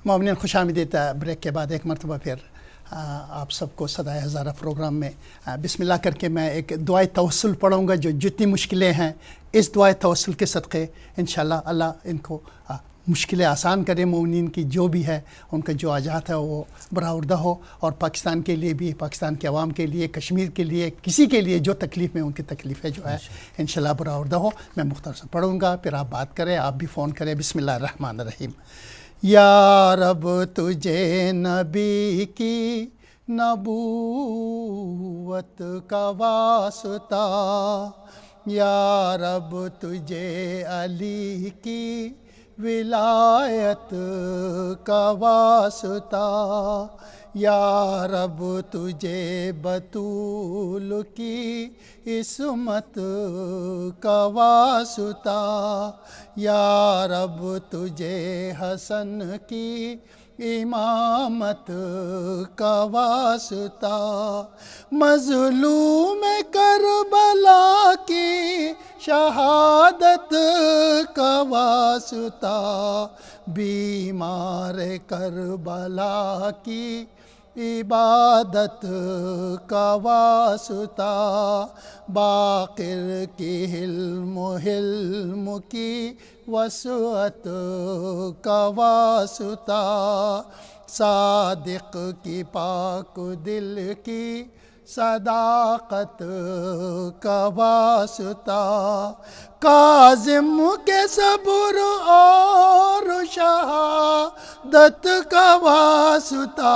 مومنین خوش آمدید. بریک کے بعد ایک مرتبہ پھر آپ سب کو صدائے ہزارہ پروگرام میں بسم اللہ کر کے میں ایک دعائے توسل پڑھوں گا. جو جتنی مشکلیں ہیں اس دعائے توسل کے صدقے انشاءاللہ اللہ ان کو مشکلیں آسان کرے. مومنین کی جو بھی ہے ان کا جو حاجات ہے وہ برآوردہ ہو, اور پاکستان کے لیے بھی, پاکستان کے عوام کے لیے, کشمیر کے لیے, کسی کے لیے جو تکلیف میں ان کی تکلیفیں جو ہے انشاءاللہ برآوردہ ہو. میں مختصر پڑھوں گا, پھر آپ بات کریں, آپ بھی فون کریں. بسم اللہ الرحمن الرحیم. یا رب تجھے نبی کی نبوت کا واسطہ, یا رب تجھے علی کی ولایت کا واسطہ, یا رب تجھے بطول کی عصمت کا واسطہ, یا رب تجھے حسن کی امامت کا واسطہ, مظلوم کربلا کی شہادت کا واسطہ, بیمار کربلا کی عبادت کا واسطہ, باقر کی حلم کی وسعت کا واسطہ, صادق کی پاک دل کی صداقت کا واسطہ, کاظم کے صبر اور شہادت کا واسطہ,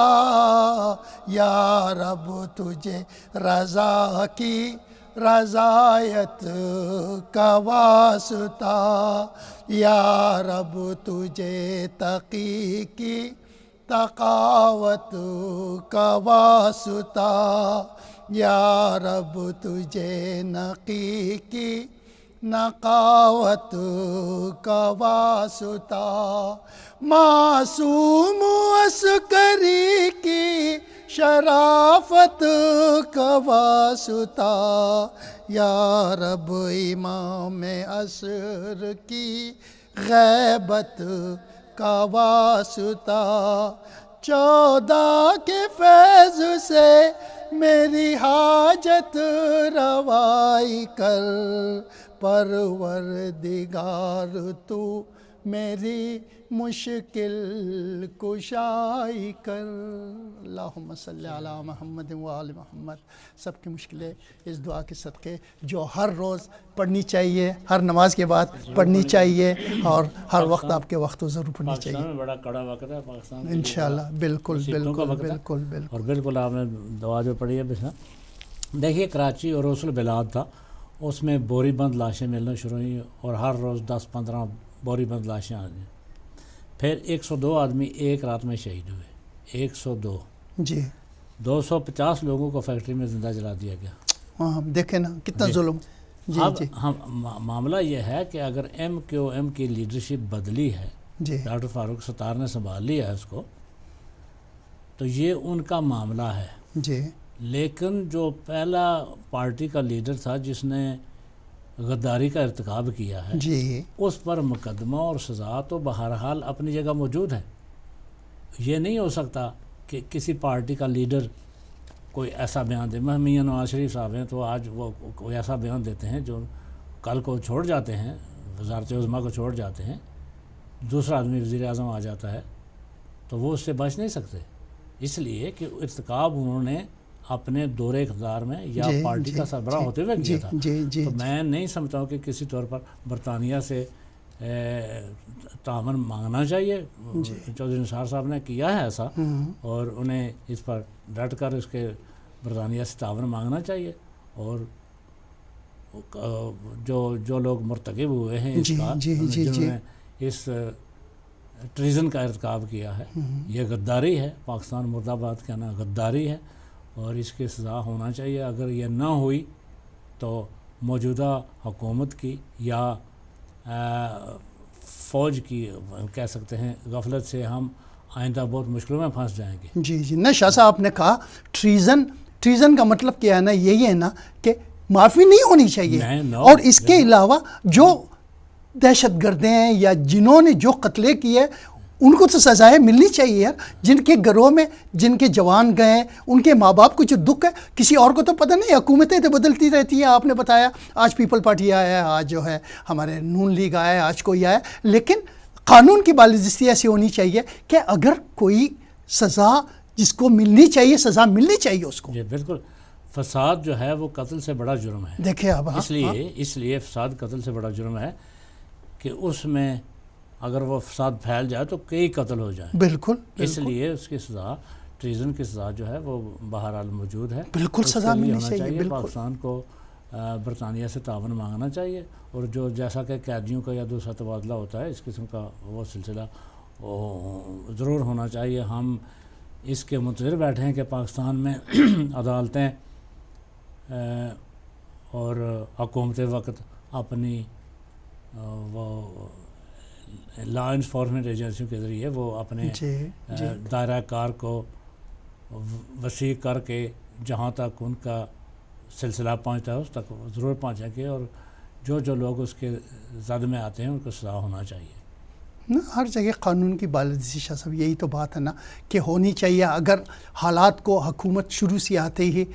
یا رب تجھے رضا کی رضایت کا واسطہ, یا رب تجھے تقی کی تقاوت کا واسطہ, یا رب تجھے نقی کی نقاوت کا واسطہ, معصوم عسکری کی شرافت کا واسطہ, یا رب امام عصر کی غیبت کا واسطہ, 14 کے فیض سے میری حاجت روائی کر, پروردگار تو میری مشکل کشائی کر. اللہم صلی علی محمد و آل محمد. سب کی مشکلیں اس دعا کے صدقے جو ہر روز پڑھنی چاہیے, ہر نماز کے بعد پڑھنی چاہیے, اور ہر وقت آپ کے وقت ضرور پڑھنی چاہیے. پاکستان میں بڑا کڑا وقت ہے پاکستان انشاءاللہ. بالکل بالکل بالکل بالکل. اور بالکل آپ نے دعا جو پڑھی ہے بس. دیکھیے کراچی اور رسول بلاد تھا, اس میں بوری بند لاشیں ملنا شروع ہوئی, اور ہر روز 10-15 بوری بند لاشیں آ گئیں. پھر 102 آدمی ایک رات میں شہید ہوئے. 102 جی. 250 لوگوں کو فیکٹری میں زندہ جلا دیا گیا. ہاں دیکھیں نا کتنا ظلم. جی اب جی معاملہ یہ ہے کہ اگر MQM کی لیڈرشپ بدلی ہے, جی ڈاکٹر فاروق ستار نے سنبھال لیا ہے اس کو, تو یہ ان کا معاملہ ہے. جی. لیکن جو پہلا پارٹی کا لیڈر تھا جس نے غداری کا ارتکاب کیا ہے, جی اس پر مقدمہ اور سزا تو بہرحال اپنی جگہ موجود ہے. یہ نہیں ہو سکتا کہ کسی پارٹی کا لیڈر کوئی ایسا بیان دے. میاں نواز شریف صاحب ہیں تو آج وہ کوئی ایسا بیان دیتے ہیں جو کل کو چھوڑ جاتے ہیں, وزارت عظمیٰ کو چھوڑ جاتے ہیں, دوسرا آدمی وزیر اعظم آ جاتا ہے, تو وہ اس سے بچ نہیں سکتے, اس لیے کہ ارتکاب انہوں نے اپنے دور اقتدار میں یا پارٹی کا سربراہ ہوتے ہوئے کیا تھا. تو میں نہیں سمجھتا ہوں کہ کسی طور پر برطانیہ سے تعاون مانگنا چاہیے. چودھری نثار صاحب نے کیا ہے ایسا, اور انہیں اس پر ڈٹ کر اس کے برطانیہ سے تعاون مانگنا چاہیے. اور جو لوگ مرتکب ہوئے ہیں اس کا, جنہوں نے اس ٹریزن کا ارتکاب کیا ہے, یہ غداری ہے. پاکستان مرد آباد کہنا غداری ہے, اور اس کی سزا ہونا چاہیے. اگر یہ نہ ہوئی تو موجودہ حکومت کی یا فوج کی کہہ سکتے ہیں غفلت سے ہم آئندہ بہت مشکلوں میں پھنس جائیں گے. جی جی. نہ شاہ صاحب نے کہا ٹریزن کا مطلب کیا ہے نا, یہی ہے نا کہ معافی نہیں ہونی چاہیے. اور اس کے علاوہ جو دہشت گردیں ہیں یا جنہوں نے جو قتلے کیے ان کو تو سزائیں ملنی چاہیے یار. جن کے گھروں میں جن کے جوان گئے ہیں, ان کے ماں باپ کو جو دکھ ہے, کسی اور کو تو پتہ نہیں. حکومتیں تو بدلتی رہتی ہیں, آپ نے بتایا آج پیپل پارٹی آیا ہے, آج جو ہے ہمارے نون لیگ آیا ہے, آج کوئی آیا ہے, لیکن قانون کی بالادستی ایسی ہونی چاہیے کہ اگر کوئی سزا جس کو ملنی چاہیے سزا ملنی چاہیے اس کو. جی بالکل. فساد جو ہے وہ قتل سے بڑا جرم ہے. دیکھیں اب اس لیے فساد قتل سے بڑا جرم ہے کہ اس میں اگر وہ فساد پھیل جائے تو کئی قتل ہو جائیں. بالکل. اس لیے اس کی سزا, ٹریزن کی سزا جو ہے وہ بہرحال موجود ہے. بالکل سزا ملنی چاہیے. پاکستان کو برطانیہ سے تعاون مانگنا چاہیے, اور جو جیسا کہ قیدیوں کا یا دوسرا تبادلہ ہوتا ہے اس قسم کا وہ سلسلہ ضرور ہونا چاہیے. ہم اس کے منتظر بیٹھے ہیں کہ پاکستان میں عدالتیں اور حکومت وقت اپنی وہ لا انفورسمنٹ ایجنسیوں کے ذریعے وہ اپنے دائرہ کار کو وسیع کر کے جہاں تک ان کا سلسلہ پہنچتا ہے اس تک ضرور پہنچیں گے, اور جو لوگ اس کے زد میں آتے ہیں ان کو سزا ہونا چاہیے. ہر جگہ قانون کی بالادستی شاہ صاحب, یہی تو بات ہے نا کہ ہونی چاہیے. اگر حالات کو حکومت شروع سے آتے ہی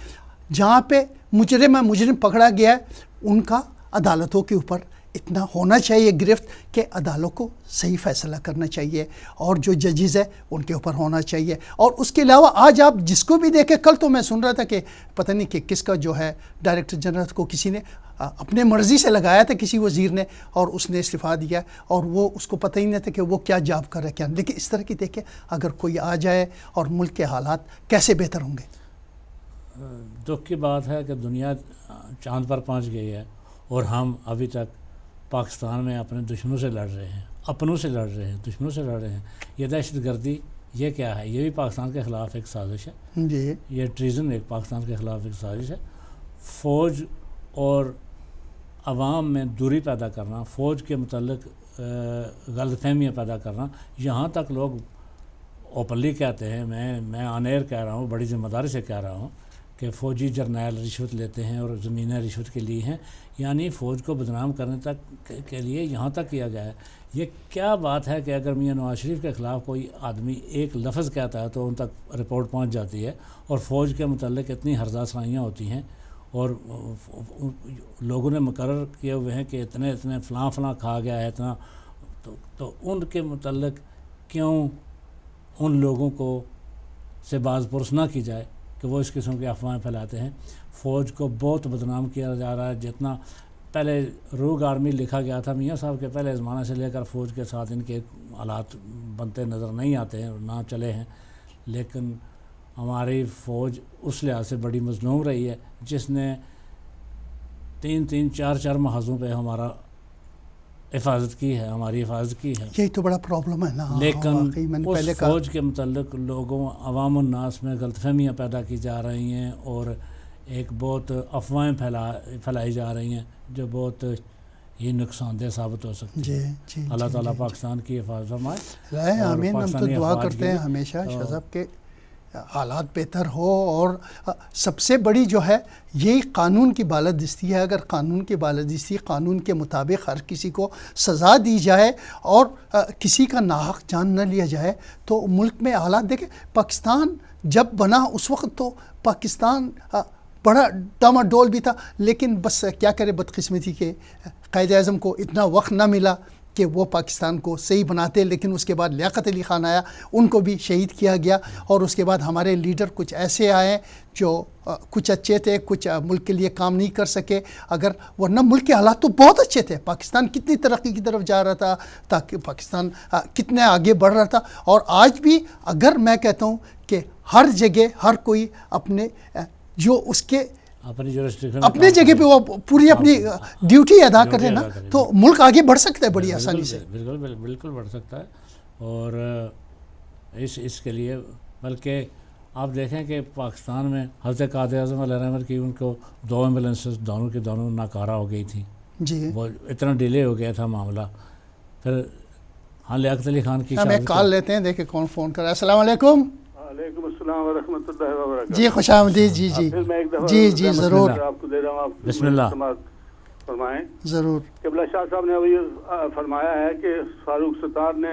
جہاں پہ مجرم پکڑا گیا ہے ان کا عدالتوں کے اوپر اتنا ہونا چاہیے گرفت کہ عدالتوں کو صحیح فیصلہ کرنا چاہیے, اور جو ججز ہے ان کے اوپر ہونا چاہیے. اور اس کے علاوہ آج آپ جس کو بھی دیکھیں, کل تو میں سن رہا تھا کہ پتہ نہیں کہ کس کا جو ہے ڈائریکٹر جنرل کو کسی نے اپنے مرضی سے لگایا تھا کسی وزیر نے, اور اس نے استعفیٰ دیا, اور وہ اس کو پتہ ہی نہیں تھا کہ وہ کیا جاب کر رہا ہے کیا. لیکن اس طرح کی دیکھیں اگر کوئی آ جائے اور ملک کے حالات کیسے بہتر ہوں گے. دکھ کی بات ہے کہ دنیا چاند پر پہنچ گئی ہے اور ہم ابھی تک پاکستان میں اپنے دشمنوں سے لڑ رہے ہیں, اپنوں سے لڑ رہے ہیں, دشمنوں سے لڑ رہے ہیں. یہ دہشت گردی یہ کیا ہے؟ یہ بھی پاکستان کے خلاف ایک سازش ہے. جی یہ ٹریزن ایک پاکستان کے خلاف ایک سازش ہے. فوج اور عوام میں دوری پیدا کرنا, فوج کے متعلق غلط فہمیاں پیدا کرنا, یہاں تک لوگ اوپنلی کہتے ہیں, میں آن ایئر کہہ رہا ہوں, بڑی ذمہ داری سے کہہ رہا ہوں کہ فوجی جرنیل رشوت لیتے ہیں اور زمینیں رشوت کے لیے ہیں. یعنی فوج کو بدنام کرنے تک کے لیے یہاں تک کیا گیا ہے. یہ کیا بات ہے کہ اگر میاں نواز شریف کے خلاف کوئی آدمی ایک لفظ کہتا ہے تو ان تک رپورٹ پہنچ جاتی ہے, اور فوج کے متعلق اتنی ہرزہ سرائیاں ہوتی ہیں, اور لوگوں نے مقرر کیے ہوئے ہیں کہ اتنے فلاں کھا گیا ہے اتنا, تو ان کے متعلق کیوں ان لوگوں کو سے باز پرس نہ کی جائے کہ وہ اس قسم کی افواہیں پھیلاتے ہیں. فوج کو بہت بدنام کیا جا رہا ہے. جتنا پہلے روگ آرمی لکھا گیا تھا میاں صاحب کے پہلے زمانے سے لے کر فوج کے ساتھ ان کے حالات بنتے نظر نہیں آتے ہیں, نہ چلے ہیں. لیکن ہماری فوج اس لحاظ سے بڑی مظلوم رہی ہے جس نے 3-4 محاذوں پہ ہمارا حفاظت کی ہے, ہماری حفاظت کی ہے. یہی تو بڑا پرابلم ہے نا. لیکن اس فوج کے متعلق لوگوں عوام الناس میں غلط فہمیاں پیدا کی جا رہی ہیں, اور ایک بہت افواہیں پھیلائی جا رہی ہیں جو بہت ہی نقصان دہ ثابت ہو سکتی ہے. جی اللہ تعالیٰ پاکستان کی حفاظت فرمائے. آمین. ہم تو دعا کرتے ہیں ہمیشہ شاہ صاحب کے حالات بہتر ہو, اور سب سے بڑی جو ہے یہی قانون کی بالادستی ہے. اگر قانون کی بالادستی, قانون کے مطابق ہر کسی کو سزا دی جائے اور کسی کا ناحق جان نہ لیا جائے تو ملک میں حالات دیکھیں. پاکستان جب بنا اس وقت تو پاکستان بڑا ڈاماڈول بھی تھا, لیکن بس کیا کرے بدقسمتی کے قائد اعظم کو اتنا وقت نہ ملا کہ وہ پاکستان کو صحیح بناتے. لیکن اس کے بعد لیاقت علی خان آیا, ان کو بھی شہید کیا گیا, اور اس کے بعد ہمارے لیڈر کچھ ایسے آئے جو کچھ اچھے تھے, کچھ ملک کے لیے کام نہیں کر سکے. ورنہ ملک کے حالات تو بہت اچھے تھے. پاکستان کتنی ترقی کی طرف جا رہا تھا, تاکہ پاکستان کتنے آگے بڑھ رہا تھا. اور آج بھی اگر میں کہتا ہوں کہ ہر جگہ ہر کوئی اپنے جو اس کے اپنے جگہ پہ وہ پوری اپنی ڈیوٹی ادا کرے نا, تو ملک آگے بڑھ سکتا ہے بڑی آسانی سے. بالکل بڑھ سکتا ہے. اور اس کے لیے بلکہ آپ دیکھیں کہ پاکستان میں حضرت قائد اعظم علیہ رحمت کی ان کو 2 ایمبولینسز دونوں کی دونوں ناکارہ ہو گئی تھیں. جی وہ اتنا ڈیلے ہو گیا تھا معاملہ. پھر لیاقت علی خان کی ہم ایک کال لیتے ہیں, دیکھیں کون فون کر رہا ہے. السلام علیکم. وعلیکم السلام ورحمۃ اللہ وبرکاتہ. جی خوش آمدید. جی ضرور. آپ کو دے رہا ہوں, آپ بسم اللہ فرمائیں. ضرور. قبلہ شاہ صاحب نے ابھی فرمایا ہے کہ فاروق ستار نے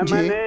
MNA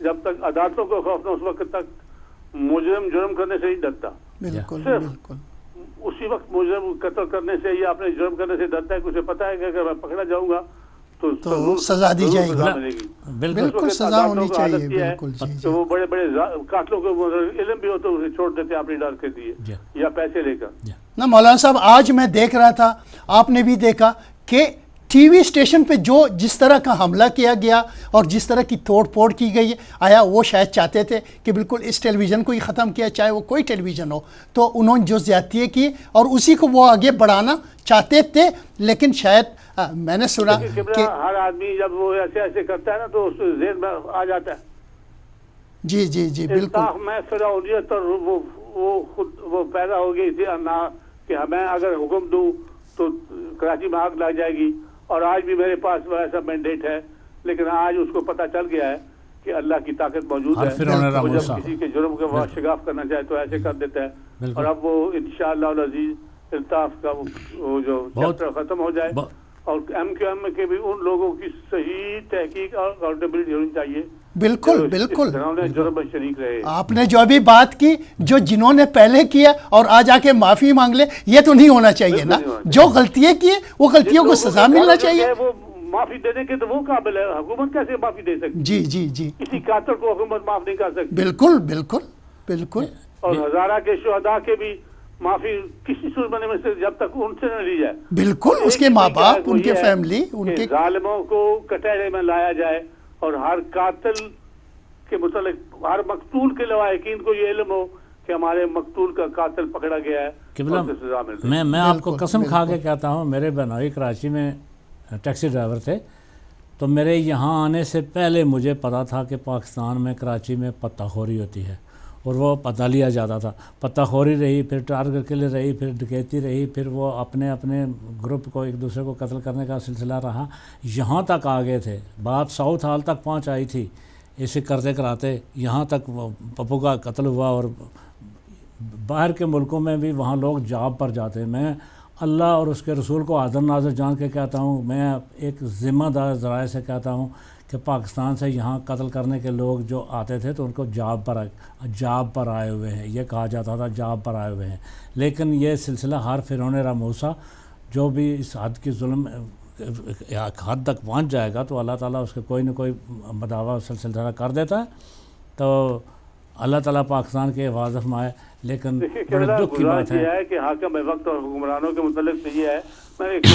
جب تک عدالتوں کو خوف نہ اس وقت تک مجرم جرم کرنے سے نہیں ڈرتا. بالکل صرف بالکل اسی وقت مجرم قتل کرنے سے یا اپنے جرم کرنے سے ڈرتا ہے کہ اسے پتا ہے کہ اگر میں پکڑا جاؤں گا تو تو سزا دی جائے گی. سزا ملے گی. بالکل سزا ہونی چاہیے. بالکل جی تو وہ بڑے بڑے قاتلوں کو علم بھی ہو تو اسے چھوڑ دیتے ہیں اپنی ڈر کے لیے یا پیسے لے کر. نا مولانا صاحب آج میں دیکھ رہا تھا, آپ نے بھی دیکھا کہ ٹی وی اسٹیشن پہ جس طرح کا حملہ کیا گیا اور جس طرح کی توڑ پھوڑ کی گئی, آیا وہ شاید چاہتے تھے کہ بالکل اس ٹیلی ویژن کو ہی ختم کیا, چاہے وہ کوئی ٹیلی ویژن ہو, تو انہوں نے جو زیادتیاں کی اور اسی کو وہ آگے بڑھانا چاہتے تھے, لیکن شاید میں نے سنا کہ ہر آدمی جب وہ ایسے ایسے کرتا ہے نا تو اس ذہن میں آ جاتا ہے جی جی جی بالکل میں فرعونیت اور وہ خود وہ پیدا ہو گئی تھی کہ میں اگر حکم دوں تو کراچی میں آگ لگ جائے گی. اور آج بھی میرے پاس وہ ایسا مینڈیٹ ہے, لیکن آج اس کو پتہ چل گیا ہے کہ اللہ کی طاقت موجود ہے. وہ جب کسی کے جرم کو وہ شگاف کرنا چاہے تو ایسے کر دیتا ہے. اور اب وہ انشاءاللہ العزیز الطاف کا وہ جو چیپٹر ختم ہو جائے اور ایم کیو ایم کے بھی ان لوگوں کی صحیح تحقیق اور اکاؤنٹیبلٹی ہونی چاہیے. بالکل بالکل جرم میں شریک رہے. آپ نے جو ابھی بات کی, جو جنہوں نے پہلے کیا اور آج آ کے معافی مانگ لے, یہ تو نہیں ہونا چاہیے نا. جو غلطیاں کی وہ غلطیوں کو سزا ملنا چاہیے. وہ معافی دینے کے تو وہ قابل ہے, حکومت کیسے معافی دے سکتی؟ جی جی جی کسی قاتل کو حکومت معاف نہیں کر سکتی. بالکل بالکل بالکل. اور ہزارہ کے شہداء کے بھی معافی کسی صورت میں سے جب تک ان سے نہ لی جائے. بالکل اس کے ماں باپ, ان کے فیملی, ان کے ظالموں کو کٹہرے میں لایا جائے اور ہر قاتل کے متعلق ہر مقتول کے لواحقین کو یہ علم ہو کہ ہمارے مقتول کا قاتل پکڑا گیا ہے. میں آپ کو قسم کھا کے کہتا ہوں, میرے بہنوئی کراچی میں ٹیکسی ڈرائیور تھے, تو میرے یہاں آنے سے پہلے مجھے پتا تھا کہ پاکستان میں کراچی میں پتہ خوری ہوتی ہے اور وہ پتہ لیا جاتا تھا. پتہ خوری رہی, پھر ٹارگٹ کلر رہی, پھر ڈکیتی رہی, پھر وہ اپنے گروپ کو ایک دوسرے کو قتل کرنے کا سلسلہ رہا. یہاں تک آ گئے تھے, بات ساؤتھ ہال تک پہنچ آئی تھی. اسے کرتے کراتے یہاں تک پپو کا قتل ہوا, اور باہر کے ملکوں میں بھی وہاں لوگ جاب پر جاتے ہیں. میں اللہ اور اس کے رسول کو حاضر ناظر جان کے کہتا ہوں, میں ایک ذمہ دار ذرائع سے کہتا ہوں کہ پاکستان سے یہاں قتل کرنے کے لوگ جو آتے تھے تو ان کو جاب پر آئے ہوئے ہیں, یہ کہا جاتا تھا جاب پر آئے ہوئے ہیں. لیکن یہ سلسلہ ہر فرعون راموسا جو بھی اس حد کی ظلم حد تک پہنچ جائے گا تو اللہ تعالیٰ اس کے کوئی نہ کوئی بداوا سلسلہ کر دیتا ہے. تو اللہ تعالیٰ پاکستان کے حفاظت فرمائے. لیکن بڑے دکھ کی بات ہے کہ حاکم وقت اور حکمرانوں کے متعلق یہ ہے, میں ایک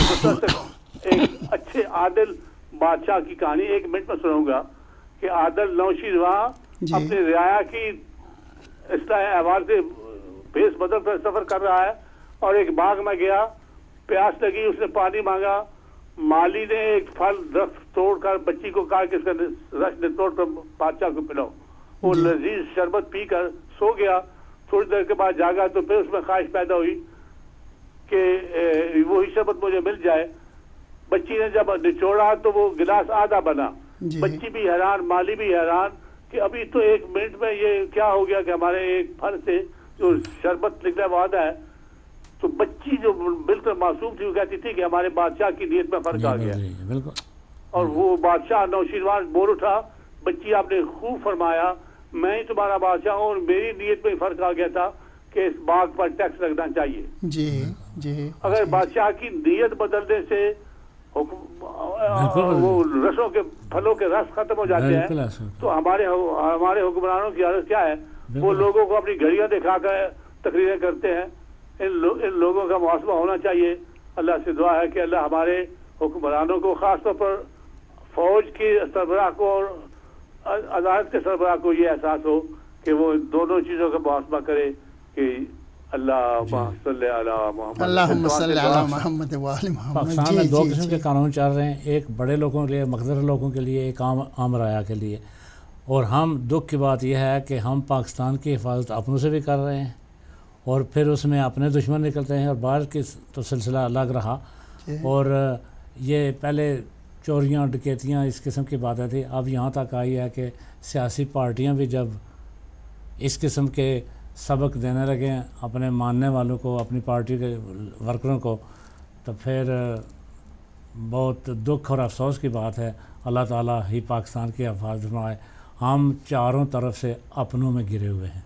اچھے عادل بادشاہ کی کہانی 1 منٹ میں سناؤں گا کہ عادل نوشیروان اپنی رعایا کی اصلاح احوال سے بھیس بدل کر سفر کر رہا ہے اور ایک باغ میں گیا, پیاس لگی, اس نے پانی مانگا. مالی نے ایک پھل درخت توڑ کر بچی کو کہا کہ اس کا رس نے توڑ کر بادشاہ کو پلاؤ. وہ لذیذ شربت پی کر سو گیا. تھوڑی دیر کے بعد جاگا تو پھر اس میں خواہش پیدا ہوئی کہ وہی شربت مجھے مل جائے. بچی نے جب نچوڑا تو وہ گلاس آدھا بنا. بچی بھی حیران, مالی بھی حیران کہ ابھی تو 1 منٹ میں یہ کیا ہو گیا کہ ہمارے ایک پھل سے جو شربت نکلا وہ آدھا ہے. تو بچی جو بالکل معصوم تھی وہ کہتی تھی کہ ہمارے بادشاہ کی نیت میں فرق آ گیا. اور وہ بادشاہ نوشیروان بول اٹھا, بچی آپ نے خوب فرمایا, میں ہی تمہارا بادشاہ ہوں اور میری نیت میں فرق آ گیا تھا کہ اس باغ پر ٹیکس لگنا چاہیے. جی جی. اگر بادشاہ کی نیت بدلنے سے وہ رسوں کے پھلوں کے رس ختم ہو جاتے ہیں تو ہمارے حکمرانوں کی حالت کیا ہے؟ وہ لوگوں کو اپنی گھڑیاں دکھا کر تقریریں کرتے ہیں. ان لوگوں کا محاسبہ ہونا چاہیے. اللہ سے دعا ہے کہ اللہ ہمارے حکمرانوں کو, خاص طور پر فوج کے سربراہ کو اور عدالت کے سربراہ کو یہ احساس ہو کہ وہ دونوں چیزوں کا محاسبہ کرے کہ اللہم صلی علی محمد و آل محمد. پاکستان میں 2 قسم کے قانون چل رہے ہیں, ایک بڑے لوگوں کے لیے, مقدر لوگوں کے لیے, ایک عام رعایا کے لیے. اور ہم دکھ کی بات یہ ہے کہ ہم پاکستان کی حفاظت اپنوں سے بھی کر رہے ہیں اور پھر اس میں اپنے دشمن نکلتے ہیں, اور باہر کی تو سلسلہ الگ رہا. اور یہ پہلے چوریاں ڈکیتیاں اس قسم کی باتیں تھی, اب یہاں تک آئی ہے کہ سیاسی پارٹیاں بھی جب اس قسم کے سبق دینے لگے ہیں اپنے ماننے والوں کو, اپنی پارٹی کے ورکروں کو, تو پھر بہت دکھ اور افسوس کی بات ہے. اللہ تعالیٰ ہی پاکستان کی حفاظت فرمائے. ہم چاروں طرف سے اپنوں میں گرے ہوئے ہیں.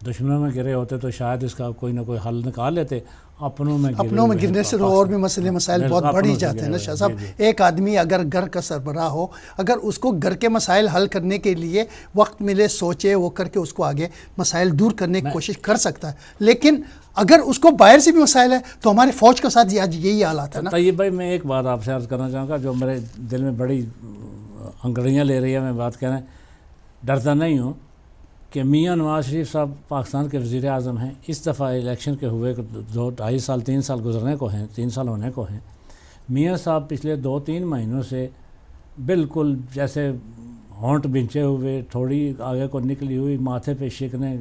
دشمنوں میں گرے ہوتے تو شاید اس کا کوئی نہ کوئی حل نکال لیتے. اپنوں میں گرنے سے اور بھی مسائل بہت بڑھ ہی جاتے ہیں نا شاہ صاحب. ایک آدمی اگر گھر کا سربراہ ہو، اگر اس کو گھر کے مسائل حل کرنے کے لیے وقت ملے، سوچے، وہ کر کے اس کو آگے مسائل دور کرنے کی کوشش کر سکتا ہے. لیکن اگر اس کو باہر سے بھی مسائل ہے تو ہمارے فوج کا ساتھ آج یہی حالات ہے نا. طیب بھائی، میں ایک بات آپ سے عرض کرنا چاہوں گا جو میرے دل میں بڑی انگڑیاں لے رہی ہے. میں بات کہنا ڈرتا نہیں ہوں کہ میاں نواز شریف صاحب پاکستان کے وزیر اعظم ہیں. اس دفعہ الیکشن کے ہوئے 2-2.5 سال 3 سال گزرنے کو ہیں، 3 سال ہونے کو ہیں. میاں صاحب پچھلے 2-3 مہینوں سے بالکل جیسے ہونٹ بنچے ہوئے، تھوڑی آگے کو نکلی ہوئی، ماتھے پہ شکنے،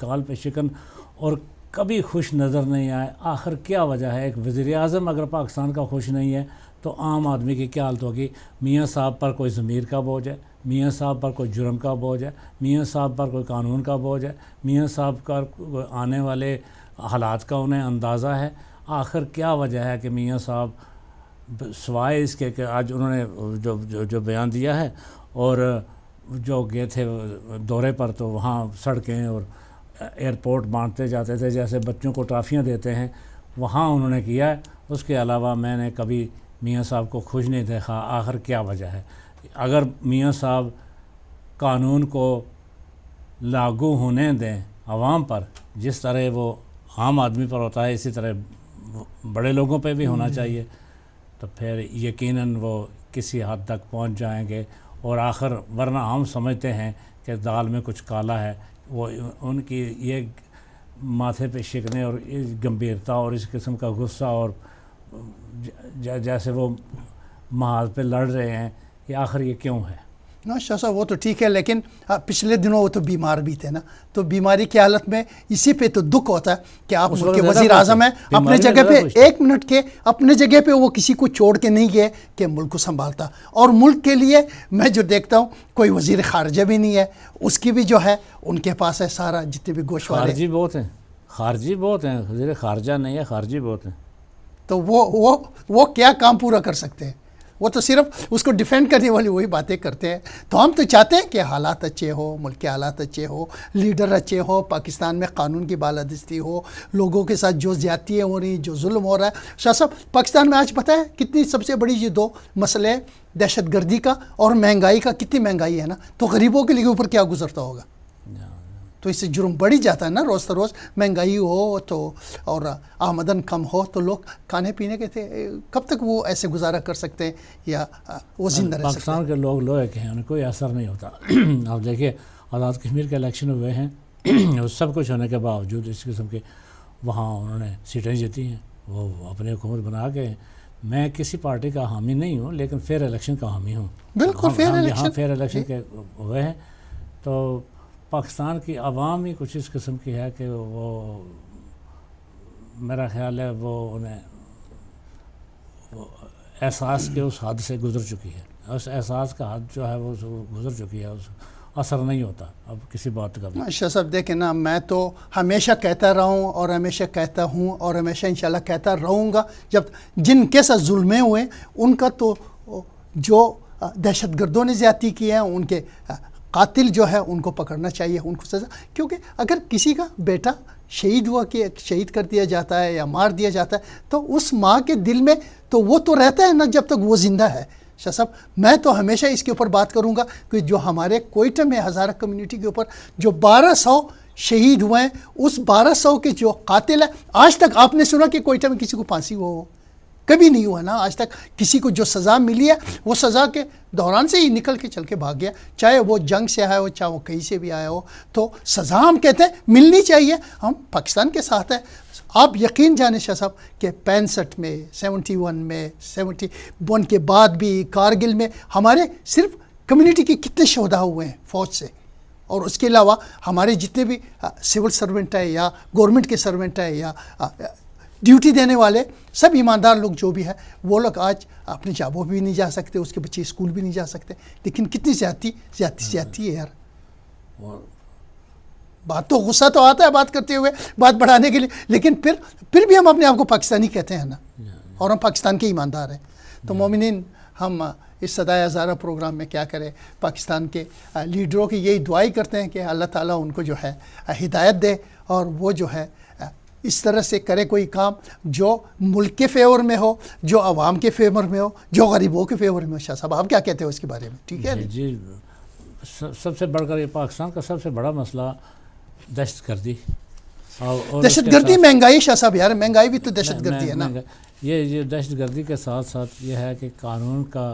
گال پہ شکن، اور کبھی خوش نظر نہیں آئے. آخر کیا وجہ ہے؟ ایک وزیر اعظم اگر پاکستان کا خوش نہیں ہے تو عام آدمی کی کیا حالت ہوگی؟ میاں صاحب پر کوئی ضمیر کا بوجھ ہے، میاں صاحب پر کوئی جرم کا بوجھ ہے، میاں صاحب پر کوئی قانون کا بوجھ ہے، میاں صاحب کا آنے والے حالات کا انہیں اندازہ ہے. آخر کیا وجہ ہے کہ میاں صاحب سوائے اس کے کہ آج انہوں نے جو بیان دیا ہے، اور جو گئے تھے دورے پر تو وہاں سڑکیں اور ایئرپورٹ بانٹتے جاتے تھے جیسے بچوں کو ٹرافیاں دیتے ہیں، وہاں انہوں نے کیا ہے. اس کے علاوہ میں نے کبھی میاں صاحب کو خوش نہیں دیکھا. آخر کیا وجہ ہے؟ اگر میاں صاحب قانون کو لاگو ہونے دیں عوام پر، جس طرح وہ عام آدمی پر ہوتا ہے اسی طرح بڑے لوگوں پہ بھی ہونا چاہیے، تو پھر یقیناً وہ کسی حد تک پہنچ جائیں گے. اور آخر ورنہ ہم سمجھتے ہیں کہ دال میں کچھ کالا ہے. وہ ان کی یہ ماتھے پہ شکنے اور اس گمبھیرتا اور اس قسم کا غصہ اور جیسے وہ محاذ پہ لڑ رہے ہیں، یہ آخر یہ کیوں ہے؟ نا شاہ صاحب وہ تو ٹھیک ہے، لیکن پچھلے دنوں وہ تو بیمار بھی تھے نا، تو بیماری کی حالت میں اسی پہ تو دکھ ہوتا ہے کہ آپ ملک کے وزیر اعظم ہیں، اپنے جگہ پہ 1 منٹ کے اپنے جگہ پہ وہ کسی کو چھوڑ کے نہیں گئے کہ ملک کو سنبھالتا. اور ملک کے لیے میں جو دیکھتا ہوں کوئی وزیر خارجہ بھی نہیں ہے، اس کی بھی جو ہے ان کے پاس ہے سارا جتنے بھی گوشوارے. خارجی بہت ہیں، وزیر خارجہ نہیں ہے، خارجی بہت ہیں. تو وہ کیا کام پورا کر سکتے ہیں؟ وہ تو صرف اس کو ڈیفینڈ کرنے والی وہی باتیں کرتے ہیں. تو ہم تو چاہتے ہیں کہ حالات اچھے ہو، ملک کے حالات اچھے ہو، لیڈر اچھے ہو، پاکستان میں قانون کی بالادستی ہو، لوگوں کے ساتھ جو زیادتیاں ہو رہی، جو ظلم ہو رہا ہے. شاہ صاحب پاکستان میں آج پتہ ہے کتنی سب سے بڑی یہ 2 مسئلے، دہشت گردی کا اور مہنگائی کا. کتنی مہنگائی ہے نا، تو غریبوں کے لیے اوپر کیا گزرتا ہوگا؟ تو اس سے جرم بڑھ ہی جاتا ہے نا. روز روز مہنگائی ہو تو اور آمدن کم ہو تو لوگ کھانے پینے کے تھے کب تک وہ ایسے گزارا کر سکتے ہیں یا وہ زندہ رہ سکتے ہیں؟ پاکستان کے لوگ لوہے کے ہیں، انہیں کوئی اثر نہیں ہوتا. آپ دیکھیے آزاد کشمیر کے الیکشن ہوئے ہیں، سب کچھ ہونے کے باوجود اس قسم کے وہاں انہوں نے سیٹیں جیتی ہیں، وہ اپنی حکومت بنا کے. میں کسی پارٹی کا حامی نہیں ہوں لیکن فیئر الیکشن کا حامی ہوں. بالکل فیئر الیکشن کے ہوئے ہیں. تو پاکستان کی عوام ہی کچھ اس قسم کی ہے کہ وہ میرا خیال ہے وہ انہیں احساس کے اس حد سے گزر چکی ہے. اس احساس کا حد جو ہے وہ گزر چکی ہے، اس اثر نہیں ہوتا اب کسی بات کا بھی. شاہ صاحب دیکھیں نا، میں تو ہمیشہ کہتا رہا ہوں اور ہمیشہ کہتا ہوں اور ہمیشہ انشاءاللہ کہتا رہوں گا، جب جن کے ساتھ ظلمیں ہوئے ان کا تو جو دہشت گردوں نے زیادتی کی ہے ان کے قاتل جو ہے ان کو پکڑنا چاہیے، ان کو سزا. کیونکہ اگر کسی کا بیٹا شہید ہوا کہ شہید کر دیا جاتا ہے یا مار دیا جاتا ہے تو اس ماں کے دل میں تو وہ تو رہتا ہے نا جب تک وہ زندہ ہے. شاہ صاحب میں تو ہمیشہ اس کے اوپر بات کروں گا کہ جو ہمارے کوئٹہ میں ہزارہ کمیونٹی کے اوپر جو 1200 شہید ہوئے ہیں، اس 1200 کے جو قاتل ہیں، آج تک آپ نے سنا کہ کوئٹہ میں کسی کو پھانسی ہو؟ کبھی نہیں ہوا نا. آج تک کسی کو جو سزا ملی ہے وہ سزا کے دوران سے ہی نکل کے چل کے بھاگ گیا، چاہے وہ جنگ سے آیا ہو چاہے وہ کہیں سے بھی آیا ہو. تو سزا ہم کہتے ہیں ملنی چاہیے، ہم پاکستان کے ساتھ ہیں. آپ یقین جانیں شاہ صاحب کہ 65 میں 71 میں 71 کے بعد بھی کارگل میں ہمارے صرف کمیونٹی کے کتنے شہدا ہوئے ہیں فوج سے، اور اس کے علاوہ ہمارے جتنے بھی سول سرونٹ ہے یا گورنمنٹ کے سرونٹ ہے یا ڈیوٹی دینے والے سب ایماندار لوگ جو بھی ہے، وہ لوگ آج اپنے جابوں بھی نہیں جا سکتے، اس کے بچے اسکول بھی نہیں جا سکتے. لیکن کتنی زیادتی ہے یار. بات تو غصہ تو آتا ہے بات کرتے ہوئے، بات بڑھانے کے لیے، لیکن پھر بھی ہم اپنے آپ کو پاکستانی کہتے ہیں نا، اور ہم پاکستان کے ایماندار ہیں. تو مومنین، ہم اس صدائے ہزارہ پروگرام میں کیا کرے، پاکستان کے لیڈروں کی یہی دعائی کرتے ہیں کہ اللہ تعالیٰ ان کو جو ہے ہدایت دے اور وہ جو ہے اس طرح سے کرے کوئی کام جو ملک کے فیور میں ہو، جو عوام کے فیور میں ہو، جو غریبوں کے فیور میں ہو۔ شاہ صاحب آپ کیا کہتے ہیں اس کے بارے میں؟ ٹھیک ہے جی سب سے بڑھ کر یہ پاکستان کا سب سے بڑا مسئلہ دہشت گردی اور دہشت گردی، مہنگائی شاہ صاحب، یار مہنگائی بھی تو دہشت گردی ہے نا۔ یہ دہشت گردی کے ساتھ ساتھ یہ ہے کہ قانون کا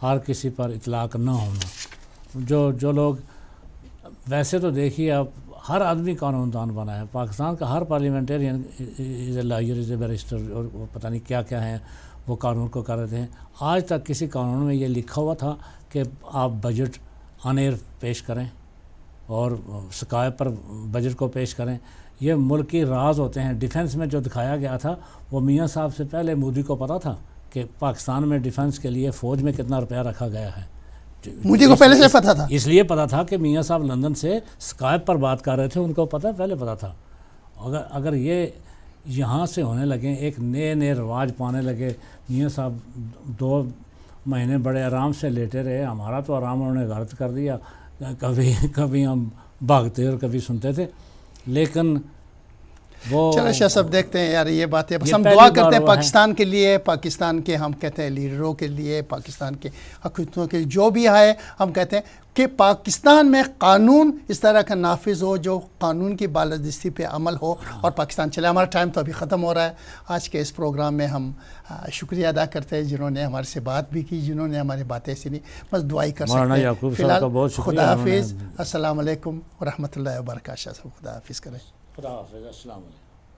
ہر کسی پر اطلاق نہ ہونا۔ جو لوگ ویسے تو دیکھیے آپ ہر آدمی قانون دان بنا ہے، پاکستان کا ہر پارلیمنٹرین از اے لائر، از اے بیرسٹر، اور وہ پتہ نہیں کیا کیا ہیں، وہ قانون کو کر رہے تھے۔ آج تک کسی قانون میں یہ لکھا ہوا تھا کہ آپ بجٹ آن ایئر پیش کریں اور سکائے پر بجٹ کو پیش کریں؟ یہ ملکی راز ہوتے ہیں۔ ڈیفنس میں جو دکھایا گیا تھا وہ میاں صاحب سے پہلے مودی کو پتہ تھا کہ پاکستان میں ڈیفنس کے لیے فوج میں کتنا روپیہ رکھا گیا ہے۔ مودی کو پہلے سے پتہ تھا، اس لیے پتہ تھا کہ میاں صاحب لندن سے اسکائپ پر بات کر رہے تھے، ان کو پہلے پتہ تھا۔ اگر یہ یہاں سے ہونے لگے، ایک نئے رواج پانے لگے، میاں صاحب 2 مہینے بڑے آرام سے لیٹے رہے، ہمارا تو آرام انہوں نے غلط کر دیا، کبھی ہم بھاگتے اور کبھی سنتے تھے، لیکن وہ چلو شاہ صاحب دیکھتے ہیں یار یہ باتیں، بس یہ ہم پہلی دعا بار کرتے ہیں ہوا ہے۔ پاکستان کے لیے، پاکستان کے ہم کہتے ہیں لیڈروں کے لیے، پاکستان کے حکومتوں کے جو بھی آئے، ہم کہتے ہیں کہ پاکستان میں قانون اس طرح کا نافذ ہو جو قانون کی بالادستی پہ عمل ہو اور پاکستان چلے۔ ہمارا ٹائم تو ابھی ختم ہو رہا ہے۔ آج کے اس پروگرام میں ہم شکریہ ادا کرتے ہیں جنہوں نے ہمارے سے بات بھی کی، جنہوں نے ہماری باتیں سنی، بس دعائی کر مولانا سکتے ہیں۔ یعقوب فی صاحب کا الحال بہت شکریہ، خدا انہوں نے حافظ، السلام علیکم ورحمۃ اللہ وبرکاتہ۔ شاہ صاحب خدا حافظ کریں۔ خدا حافظ، السلام علیکم۔